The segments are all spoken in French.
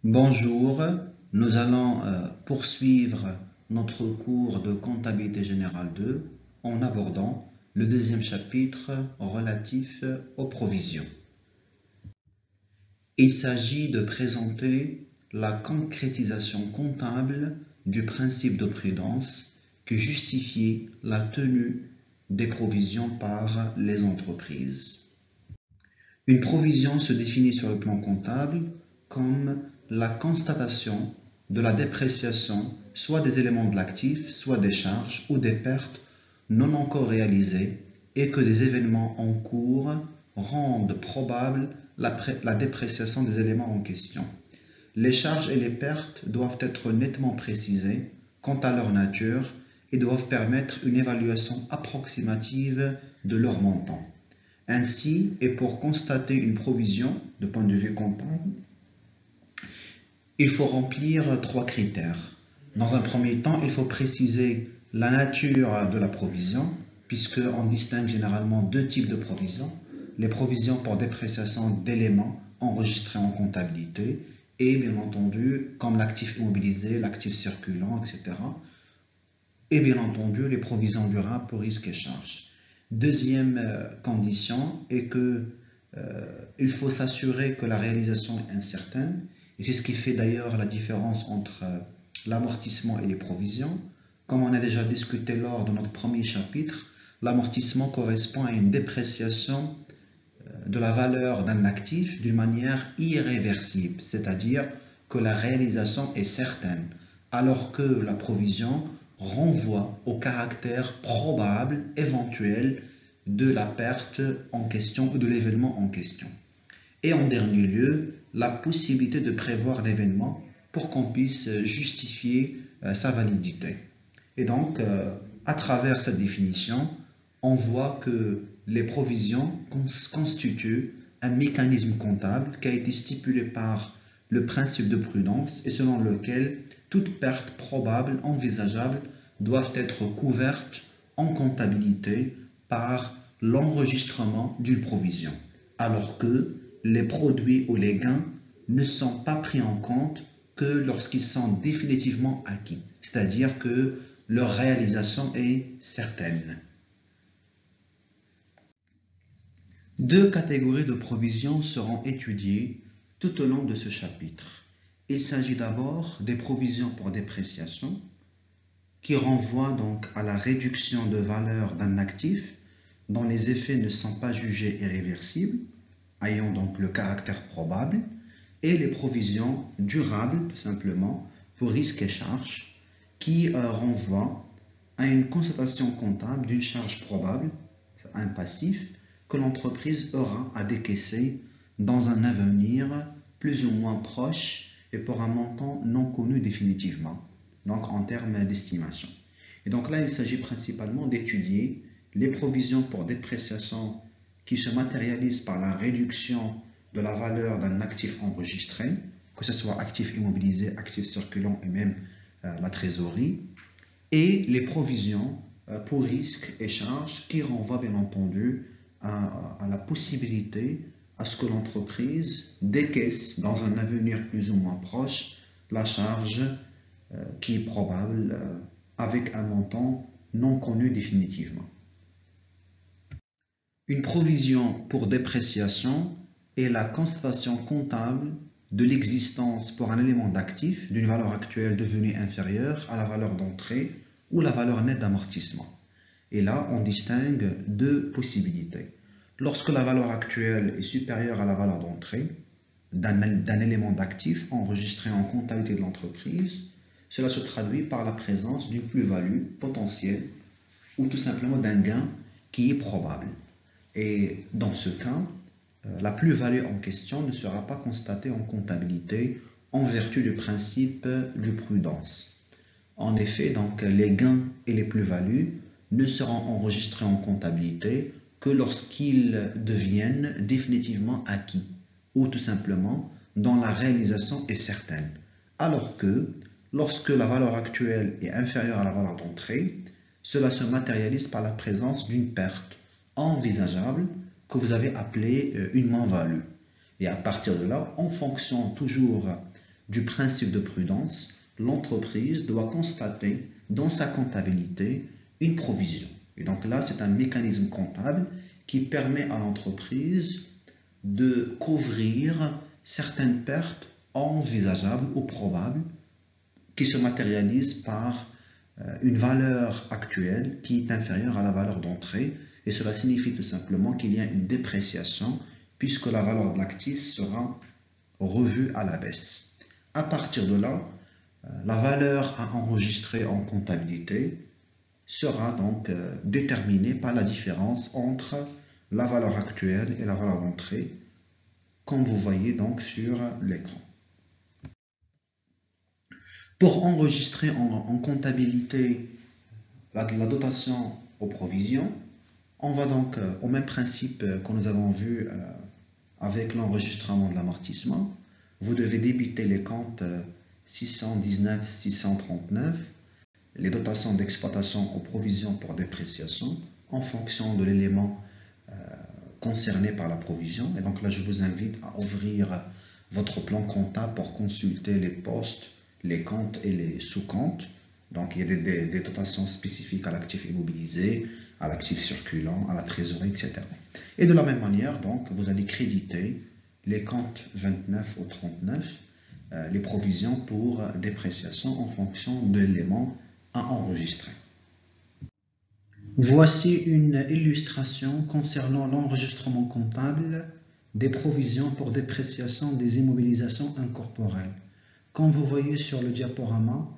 Bonjour, nous allons poursuivre notre cours de comptabilité générale 2 en abordant le deuxième chapitre relatif aux provisions. Il s'agit de présenter la concrétisation comptable du principe de prudence qui justifie la tenue des provisions par les entreprises. Une provision se définit sur le plan comptable comme la constatation de la dépréciation soit des éléments de l'actif, soit des charges ou des pertes non encore réalisées et que des événements en cours rendent probable la dépréciation des éléments en question. Les charges et les pertes doivent être nettement précisées quant à leur nature et doivent permettre une évaluation approximative de leur montant. Ainsi, et pour constater une provision de point de vue comptable, il faut remplir 3 critères. Dans un premier temps, il faut préciser la nature de la provision, puisqu'on distingue généralement 2 types de provisions. Les provisions pour dépréciation d'éléments enregistrés en comptabilité et bien entendu, comme l'actif immobilisé, l'actif circulant, etc. Et bien entendu, les provisions durables pour risques et charges. Deuxième condition est qu'il faut s'assurer que la réalisation est incertaine. Et c'est ce qui fait d'ailleurs la différence entre l'amortissement et les provisions. Comme on a déjà discuté lors de notre premier chapitre, l'amortissement correspond à une dépréciation de la valeur d'un actif d'une manière irréversible, c'est-à-dire que la réalisation est certaine, alors que la provision renvoie au caractère probable, éventuel, de la perte en question ou de l'événement en question. Et en dernier lieu, la possibilité de prévoir l'événement pour qu'on puisse justifier sa validité. Et donc, à travers cette définition, on voit que les provisions constituent un mécanisme comptable qui a été stipulé par le principe de prudence et selon lequel toute perte probable, envisageable, doivent être couvertes en comptabilité par l'enregistrement d'une provision, alors que les produits ou les gains ne sont pas pris en compte que lorsqu'ils sont définitivement acquis, c'est-à-dire que leur réalisation est certaine. 2 catégories de provisions seront étudiées tout au long de ce chapitre. Il s'agit d'abord des provisions pour dépréciation, qui renvoient donc à la réduction de valeur d'un actif dont les effets ne sont pas jugés irréversibles, ayant donc le caractère probable, et les provisions durables, tout simplement, pour risques et charges, qui renvoient à une constatation comptable d'une charge probable, un passif, que l'entreprise aura à décaisser dans un avenir plus ou moins proche et pour un montant non connu définitivement, donc en termes d'estimation. Et donc là, il s'agit principalement d'étudier les provisions pour dépréciation qui se matérialisent par la réduction de la valeur d'un actif enregistré, que ce soit actif immobilisé, actif circulant et même la trésorerie, et les provisions pour risques et charges qui renvoient bien entendu à la possibilité à ce que l'entreprise décaisse dans un avenir plus ou moins proche la charge qui est probable avec un montant non connu définitivement. Une provision pour dépréciation est la constatation comptable de l'existence pour un élément d'actif d'une valeur actuelle devenue inférieure à la valeur d'entrée ou la valeur nette d'amortissement. Et là, on distingue 2 possibilités. Lorsque la valeur actuelle est supérieure à la valeur d'entrée d'un élément d'actif enregistré en comptabilité de l'entreprise, cela se traduit par la présence d'une plus-value potentielle ou tout simplement d'un gain qui est probable. Et dans ce cas, la plus-value en question ne sera pas constatée en comptabilité en vertu du principe de prudence. En effet, donc, les gains et les plus-values ne seront enregistrés en comptabilité que lorsqu'ils deviennent définitivement acquis ou tout simplement dont la réalisation est certaine. Alors que lorsque la valeur actuelle est inférieure à la valeur d'entrée, cela se matérialise par la présence d'une perte envisageable que vous avez appelée une moins-value. Et à partir de là, en fonction toujours du principe de prudence, l'entreprise doit constater dans sa comptabilité une provision. Et donc là, c'est un mécanisme comptable qui permet à l'entreprise de couvrir certaines pertes envisageables ou probables qui se matérialisent par une valeur actuelle qui est inférieure à la valeur d'entrée. Et cela signifie tout simplement qu'il y a une dépréciation puisque la valeur de l'actif sera revue à la baisse. À partir de là, la valeur à enregistrer en comptabilité sera donc déterminée par la différence entre la valeur actuelle et la valeur d'entrée, comme vous voyez donc sur l'écran. Pour enregistrer en comptabilité la dotation aux provisions, on va donc au même principe que nous avons vu avec l'enregistrement de l'amortissement. Vous devez débiter les comptes 619, 639, les dotations d'exploitation aux provisions pour dépréciation en fonction de l'élément concerné par la provision. Et donc là, je vous invite à ouvrir votre plan comptable pour consulter les postes, les comptes et les sous-comptes. Donc il y a des dotations spécifiques à l'actif immobilisé, à l'actif circulant, à la trésorerie, etc. Et de la même manière, donc, vous allez créditer les comptes 29 au 39, les provisions pour dépréciation en fonction de l'élément à enregistrer. Voici une illustration concernant l'enregistrement comptable des provisions pour dépréciation des immobilisations incorporelles. Comme vous voyez sur le diaporama,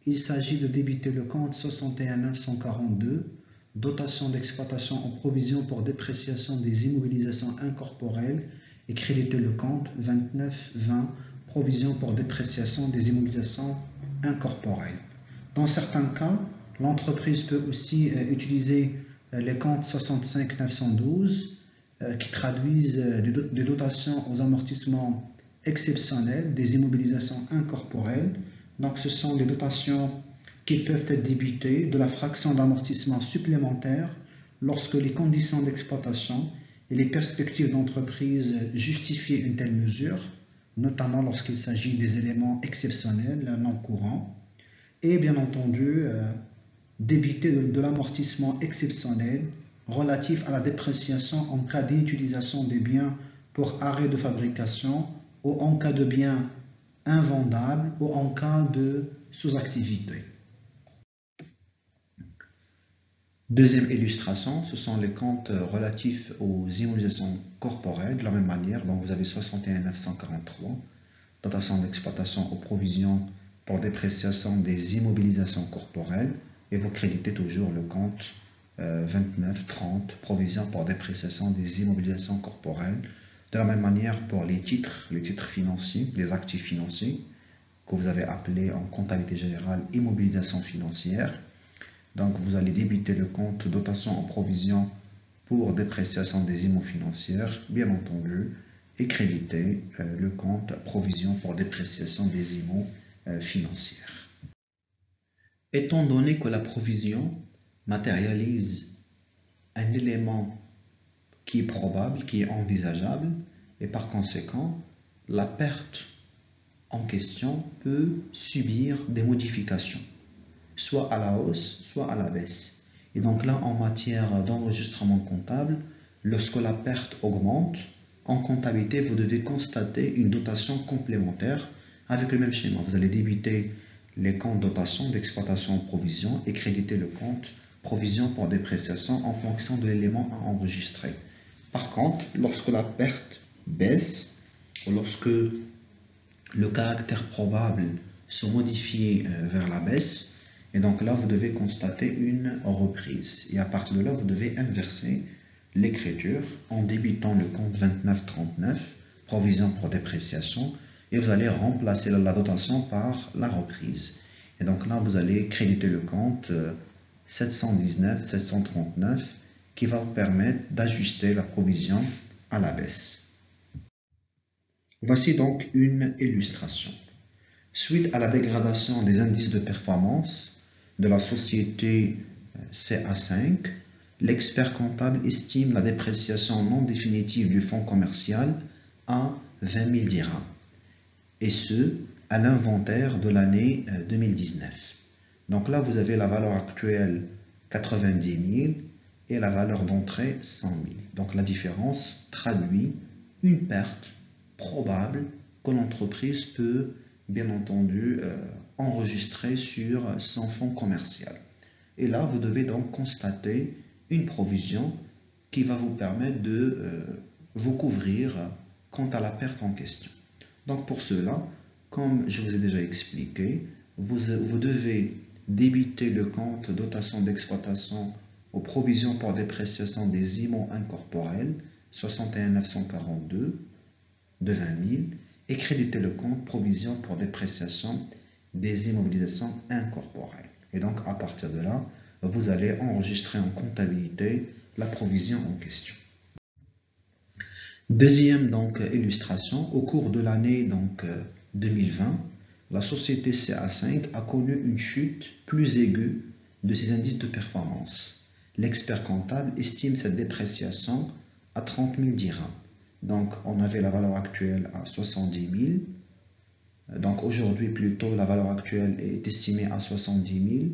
il s'agit de débiter le compte 61 942, dotation d'exploitation en provision pour dépréciation des immobilisations incorporelles, et créditer le compte 29 20, provision pour dépréciation des immobilisations incorporelles. Dans certains cas, l'entreprise peut aussi utiliser les comptes 65 912 qui traduisent des dotations aux amortissements exceptionnels des immobilisations incorporelles. Donc ce sont des dotations qui peuvent être débitées de la fraction d'amortissement supplémentaire lorsque les conditions d'exploitation et les perspectives d'entreprise justifient une telle mesure, notamment lorsqu'il s'agit des éléments exceptionnels non courants, et bien entendu débiter de l'amortissement exceptionnel relatif à la dépréciation en cas d'inutilisation des biens pour arrêt de fabrication ou en cas de biens invendables ou en cas de sous-activité. Deuxième illustration, ce sont les comptes relatifs aux immobilisations corporelles. De la même manière, donc vous avez 61 943, dotation d'exploitation aux provisions pour dépréciation des immobilisations corporelles, et vous créditez toujours le compte 29 30, provision pour dépréciation des immobilisations corporelles. De la même manière pour les titres financiers, les actifs financiers, que vous avez appelés en comptabilité générale immobilisation financière. Donc vous allez débiter le compte dotation en provision pour dépréciation des IMO financières, bien entendu, et créditer le compte provision pour dépréciation des IMO financières. Étant donné que la provision matérialise un élément qui est probable, qui est envisageable, et par conséquent, la perte en question peut subir des modifications, soit à la hausse, soit à la baisse. Et donc là, en matière d'enregistrement comptable, lorsque la perte augmente, en comptabilité, vous devez constater une dotation complémentaire avec le même schéma. Vous allez débiter les comptes dotation d'exploitation en provision et créditer le compte provision pour dépréciation en fonction de l'élément à enregistrer. Par contre, lorsque la perte baisse, ou lorsque le caractère probable se modifie vers la baisse, et donc là, vous devez constater une reprise. Et à partir de là, vous devez inverser l'écriture en débitant le compte 2939, provision pour dépréciation, et vous allez remplacer la dotation par la reprise. Et donc là, vous allez créditer le compte 719, 739, qui va vous permettre d'ajuster la provision à la baisse. Voici donc une illustration. Suite à la dégradation des indices de performance de la société CA5, l'expert comptable estime la dépréciation non définitive du fonds commercial à 20 000 dirhams. Et ce, à l'inventaire de l'année 2019. Donc là, vous avez la valeur actuelle 90 000 et la valeur d'entrée 100 000. Donc la différence traduit une perte probable que l'entreprise peut, bien entendu, enregistrer sur son fonds commercial. Et là, vous devez donc constater une provision qui va vous permettre de vous couvrir quant à la perte en question. Donc pour cela, comme je vous ai déjà expliqué, vous devez débiter le compte dotation d'exploitation aux provisions pour dépréciation des IMO incorporels 61 942 de 20 000 et créditer le compte provision pour dépréciation des immobilisations incorporelles. Et donc à partir de là, vous allez enregistrer en comptabilité la provision en question. Deuxième donc illustration, au cours de l'année 2020, la société CA5 a connu une chute plus aiguë de ses indices de performance. L'expert comptable estime cette dépréciation à 30 000 dirhams. Donc on avait la valeur actuelle à 70 000. Donc aujourd'hui plutôt la valeur actuelle est estimée à 70 000.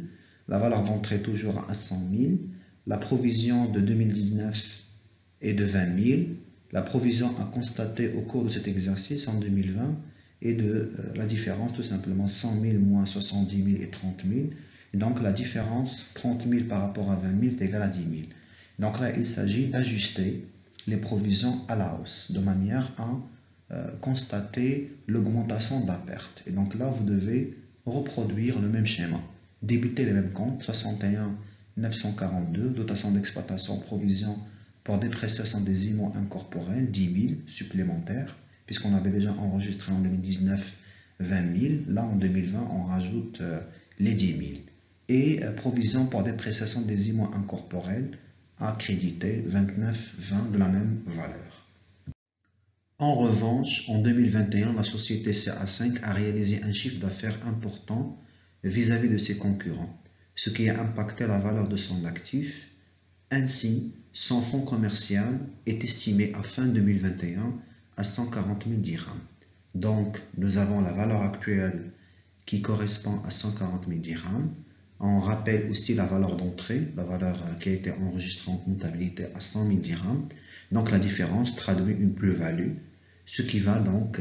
La valeur d'entrée toujours à 100 000. La provision de 2019 est de 20 000. La provision à constater au cours de cet exercice en 2020 est de la différence tout simplement 100 000 moins 70 000 et 30 000. Et donc la différence 30 000 par rapport à 20 000 est égale à 10 000. Donc là il s'agit d'ajuster les provisions à la hausse de manière à constater l'augmentation de la perte. Et donc là vous devez reproduire le même schéma. Débiter les mêmes comptes, 61 942, dotation d'exploitation, provision pour dépréciation des IMO incorporels, 10 000 supplémentaires, puisqu'on avait déjà enregistré en 2019 20 000. Là, en 2020, on rajoute les 10 000. Et provision pour dépréciation des IMO incorporels à créditer 29,20 de la même valeur. En revanche, en 2021, la société CA5 a réalisé un chiffre d'affaires important vis-à-vis de ses concurrents, ce qui a impacté la valeur de son actif. Ainsi, son fonds commercial est estimé à fin 2021 à 140 000 dirhams. Donc, nous avons la valeur actuelle qui correspond à 140 000 dirhams. On rappelle aussi la valeur d'entrée, la valeur qui a été enregistrée en comptabilité à 100 000 dirhams. Donc, la différence traduit une plus-value, ce qui va donc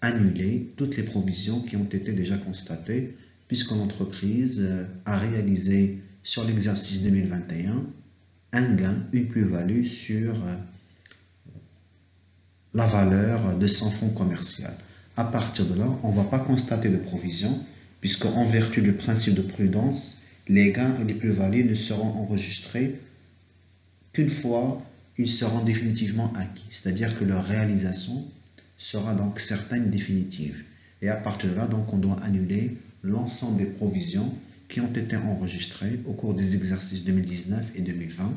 annuler toutes les provisions qui ont été déjà constatées, puisque l'entreprise a réalisé sur l'exercice 2021 un gain, une plus-value sur la valeur de son fonds commercial. À partir de là, on ne va pas constater de provision, puisque en vertu du principe de prudence, les gains et les plus-values ne seront enregistrés qu'une fois ils seront définitivement acquis, c'est-à-dire que leur réalisation sera donc certaine et définitive. Et à partir de là, donc, on doit annuler l'ensemble des provisions qui ont été enregistrées au cours des exercices 2019 et 2020.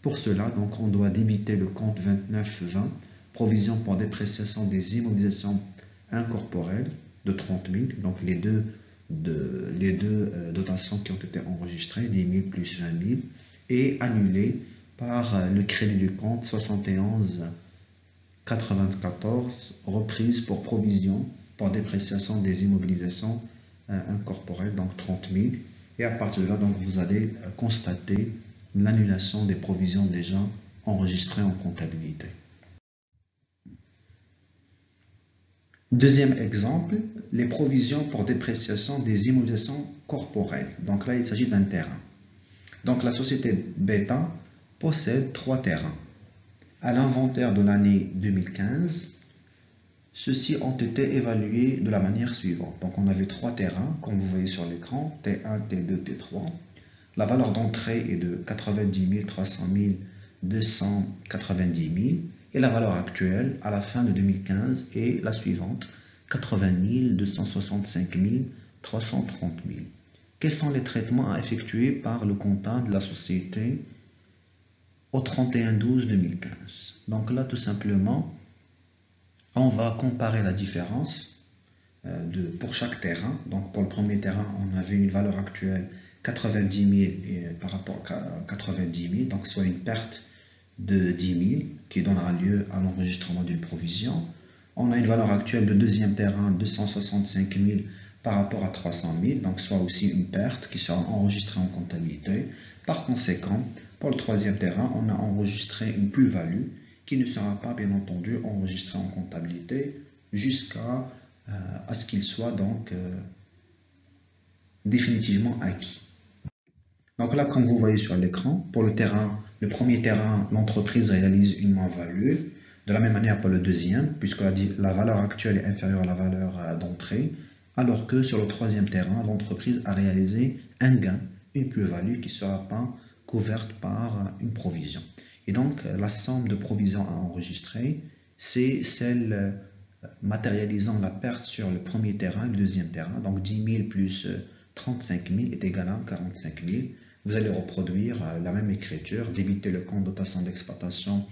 Pour cela, donc, on doit débiter le compte 2920, provision pour dépréciation des immobilisations incorporelles de 30 000, donc les deux dotations qui ont été enregistrées, 10 000 plus 20 000, et annulé par le crédit du compte 71 94, reprise pour provision pour dépréciation des immobilisations incorporelles, donc 30 000. Et à partir de là, donc, vous allez constater l'annulation des provisions déjà enregistrées en comptabilité. Deuxième exemple, les provisions pour dépréciation des immobilisations corporelles. Donc là, il s'agit d'un terrain. Donc la société Beta possède 3 terrains. À l'inventaire de l'année 2015, ceux-ci ont été évalués de la manière suivante. Donc on avait 3 terrains, comme vous voyez sur l'écran, T1, T2, T3. La valeur d'entrée est de 90 300 290 000 et la valeur actuelle à la fin de 2015 est la suivante, 80 265 330 000. Quels sont les traitements à effectuer par le comptable de la société au 31/12/2015? Donc là, tout simplement, on va comparer la différence pour chaque terrain. Donc pour le premier terrain, on avait une valeur actuelle 90 000 par rapport à 90 000, donc soit une perte de 10 000 qui donnera lieu à l'enregistrement d'une provision. On a une valeur actuelle de deuxième terrain 265 000 par rapport à 300 000, donc soit aussi une perte qui sera enregistrée en comptabilité. Par conséquent, pour le troisième terrain, on a enregistré une plus-value qui ne sera pas bien entendu enregistrée en comptabilité jusqu'à ce qu'il soit donc définitivement acquis. Donc là, comme vous voyez sur l'écran, pour le premier terrain, l'entreprise réalise une moins-value. De la même manière pour le deuxième, puisque la valeur actuelle est inférieure à la valeur d'entrée, alors que sur le troisième terrain, l'entreprise a réalisé un gain, une plus-value qui ne sera pas couverte par une provision. Et donc, la somme de provisions à enregistrer, c'est celle matérialisant la perte sur le premier terrain et le deuxième terrain. Donc 10 000 plus 35 000 est égal à 45 000. Vous allez reproduire la même écriture, débiter le compte dotation d'exploitation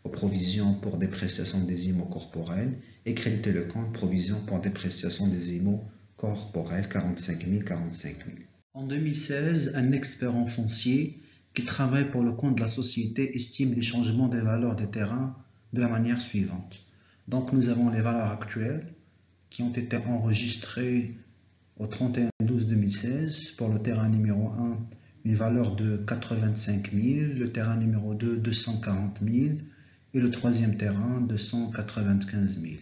aux provisions pour dépréciation des IMO corporels et créditer le compte provision pour dépréciation des IMO corporels 45 000, 45 000. En 2016, un expert en foncier qui travaille pour le compte de la société estime les changements des valeurs des terrains de la manière suivante. Donc nous avons les valeurs actuelles qui ont été enregistrées au 31/12/2016 pour le terrain numéro 1, une valeur de 85 000, le terrain numéro 2, 240 000 et le troisième terrain, 295 000.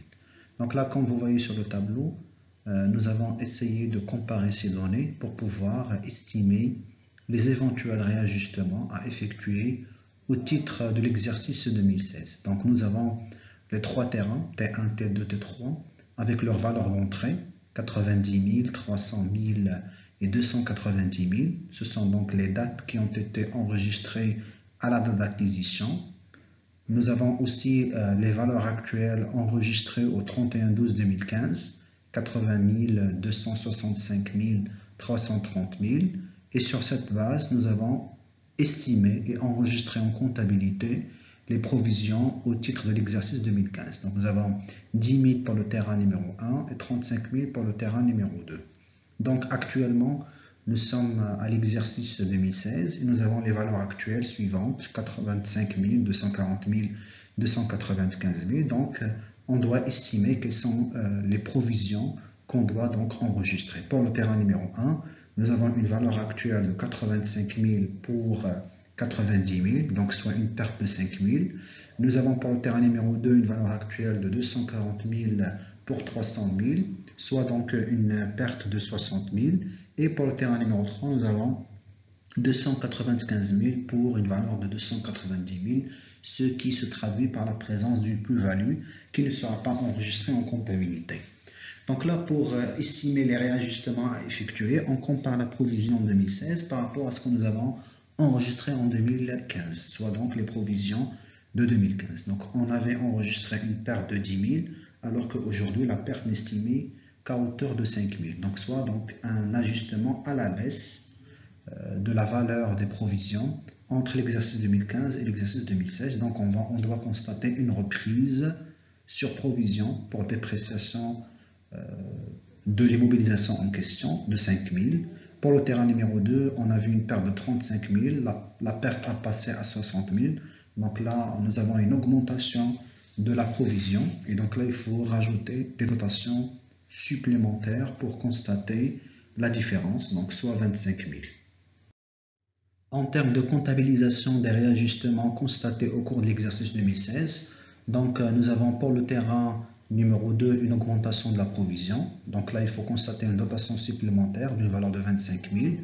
Donc là, comme vous voyez sur le tableau, nous avons essayé de comparer ces données pour pouvoir estimer les éventuels réajustements à effectuer au titre de l'exercice 2016. Donc nous avons les trois terrains, T1, T2, T3, avec leur valeur d'entrée, 90 000, 300 000 et 290 000. Ce sont donc les dates qui ont été enregistrées à la date d'acquisition. Nous avons aussi les valeurs actuelles enregistrées au 31/12/2015, 80 000, 265 000, 330 000. Et sur cette base, nous avons estimé et enregistré en comptabilité les provisions au titre de l'exercice 2015. Donc nous avons 10 000 pour le terrain numéro 1 et 35 000 pour le terrain numéro 2. Donc actuellement, nous sommes à l'exercice 2016 et nous avons les valeurs actuelles suivantes, 85 000, 240 000, 295 000. Donc on doit estimer quelles sont les provisions qu'on doit donc enregistrer. Pour le terrain numéro 1, nous avons une valeur actuelle de 85 000 pour 90 000, donc soit une perte de 5 000. Nous avons pour le terrain numéro 2 une valeur actuelle de 240 000 pour 300 000, soit donc une perte de 60 000. Et pour le terrain numéro 3, nous avons 295 000 pour une valeur de 290 000, ce qui se traduit par la présence d'une plus-value qui ne sera pas enregistrée en comptabilité. Donc là, pour estimer les réajustements à effectuer, on compare la provision en 2016 par rapport à ce que nous avons enregistré en 2015, soit donc les provisions de 2015. Donc on avait enregistré une perte de 10 000, alors qu'aujourd'hui la perte n'est estimée qu'à hauteur de 5 000. Donc soit donc un ajustement à la baisse de la valeur des provisions entre l'exercice 2015 et l'exercice 2016. Donc on doit constater une reprise sur provision pour dépréciation de l'immobilisation en question de 5 000. Pour le terrain numéro 2, on a vu une perte de 35 000, la perte a passé à 60 000. Donc là, nous avons une augmentation de la provision et donc là, il faut rajouter des dotations supplémentaires pour constater la différence, donc soit 25 000. En termes de comptabilisation des réajustements constatés au cours de l'exercice 2016, donc nous avons pour le terrain numéro 2 une augmentation de la provision. Donc là, il faut constater une dotation supplémentaire d'une valeur de 25 000.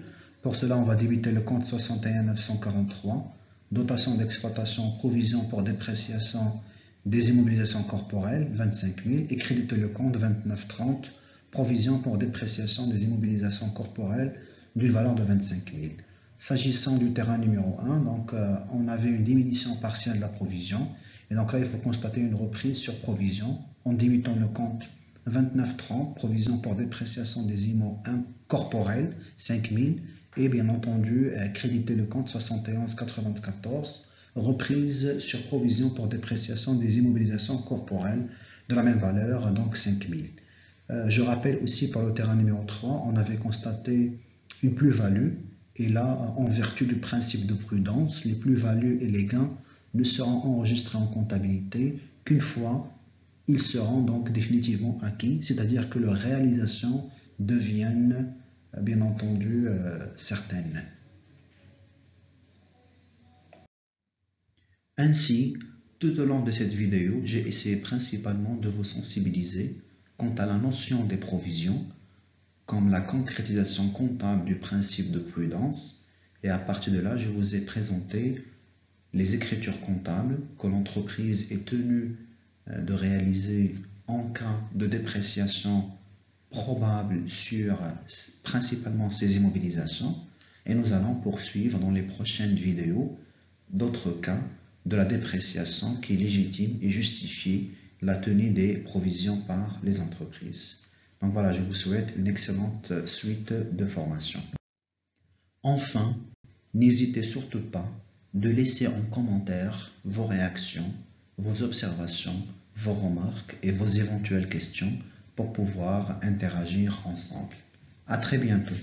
Pour cela, on va débiter le compte 61 943, dotation d'exploitation, provision pour dépréciation des immobilisations corporelles, 25 000, et créditer le compte 2930, provision pour dépréciation des immobilisations corporelles d'une valeur de 25 000. S'agissant du terrain numéro 1, donc, on avait une diminution partielle de la provision. Et donc là, il faut constater une reprise sur provision en débitant le compte 2930, provision pour dépréciation des IMO corporels, 5 000. Et bien entendu, créditer le compte 71 94, reprise sur provision pour dépréciation des immobilisations corporelles de la même valeur, donc 5 000. Je rappelle aussi pour le terrain numéro 3, on avait constaté une plus-value. Et là, en vertu du principe de prudence, les plus-values et les gains ne seront enregistrés en comptabilité qu'une fois ils seront donc définitivement acquis, c'est-à-dire que leur réalisation devienne bien entendu certaine. Ainsi, tout au long de cette vidéo, j'ai essayé principalement de vous sensibiliser quant à la notion des provisions, comme la concrétisation comptable du principe de prudence, et à partir de là, je vous ai présenté les écritures comptables que l'entreprise est tenue de réaliser en cas de dépréciation probable sur principalement ces immobilisations, et nous allons poursuivre dans les prochaines vidéos d'autres cas de la dépréciation qui légitime et justifie la tenue des provisions par les entreprises. Donc voilà, je vous souhaite une excellente suite de formations. Enfin, n'hésitez surtout pas de laisser en commentaire vos réactions, vos observations, vos remarques et vos éventuelles questions pour pouvoir interagir ensemble. À très bientôt.